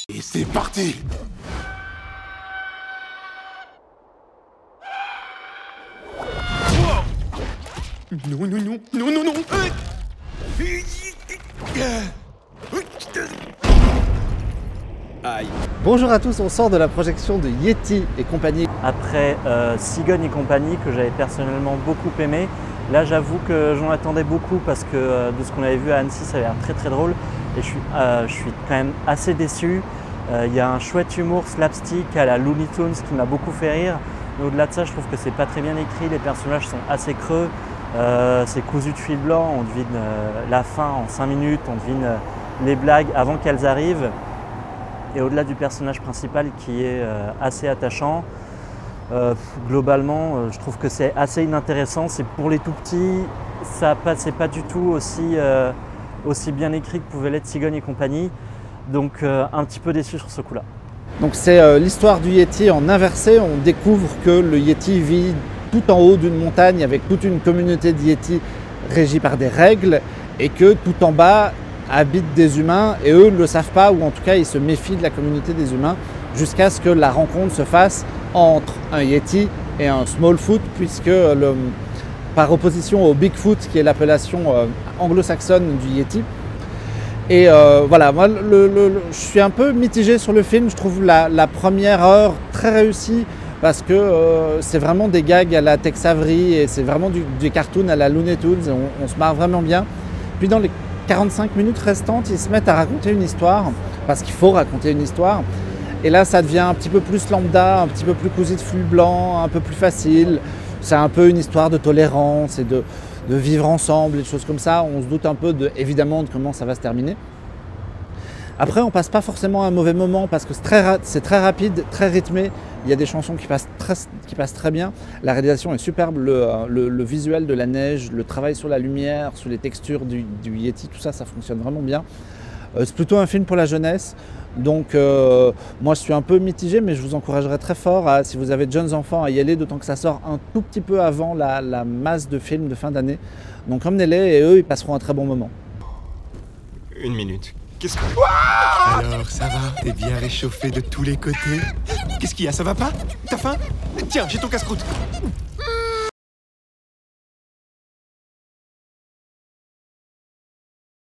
Et c'est parti! Non, non, non, non, non, non. Aïe. Bonjour à tous, on sort de la projection de Yeti et compagnie. Après Cigogne et compagnie, que j'avais personnellement beaucoup aimé, là j'avoue que j'en attendais beaucoup parce que de ce qu'on avait vu à Annecy, ça avait l'air très très drôle et je suis quand même assez déçu. Il y a un chouette humour slapstick à la Looney Tunes qui m'a beaucoup fait rire. Mais au-delà de ça, je trouve que c'est pas très bien écrit, les personnages sont assez creux, c'est cousu de fil blanc, on devine la fin en 5 minutes, on devine les blagues avant qu'elles arrivent. Et au-delà du personnage principal qui est assez attachant, globalement, je trouve que c'est assez inintéressant. C'est pour les tout petits, c'est pas du tout aussi bien écrit que pouvait l'être Cigogne et compagnie. Donc un petit peu déçu sur ce coup-là. Donc c'est l'histoire du Yeti en inversé. On découvre que le Yeti vit tout en haut d'une montagne avec toute une communauté de Yeti régie par des règles et que tout en bas habitent des humains et eux ne le savent pas, ou en tout cas ils se méfient de la communauté des humains jusqu'à ce que la rencontre se fasse entre un Yeti et un Smallfoot, puisque par opposition au Bigfoot qui est l'appellation anglo-saxonne du Yeti. Et voilà, moi je suis un peu mitigé sur le film. Je trouve la première heure très réussie parce que c'est vraiment des gags à la Tex Avery et c'est vraiment du cartoon à la Looney Tunes. On se marre vraiment bien. Puis dans les 45 minutes restantes, ils se mettent à raconter une histoire, parce qu'il faut raconter une histoire. Et là, ça devient un petit peu plus lambda, un petit peu plus cousu de fil blanc, un peu plus facile. C'est un peu une histoire de tolérance et de vivre ensemble, des choses comme ça. On se doute un peu, évidemment, de comment ça va se terminer. Après, on passe pas forcément un mauvais moment, parce que c'est très rapide, très rythmé. Il y a des chansons qui passent très bien. La réalisation est superbe, le visuel de la neige, le travail sur la lumière, sur les textures du Yeti, tout ça, ça fonctionne vraiment bien. C'est plutôt un film pour la jeunesse. Donc moi je suis un peu mitigé, mais je vous encouragerais très fort, si vous avez de jeunes enfants, à y aller, d'autant que ça sort un tout petit peu avant la masse de films de fin d'année. Donc emmenez-les et eux, ils passeront un très bon moment. Une minute. Qu'est-ce que... Alors, ça va? T'es bien réchauffé de tous les côtés? Qu'est-ce qu'il y a? Ça va pas? T'as faim? Tiens, j'ai ton casse-croûte.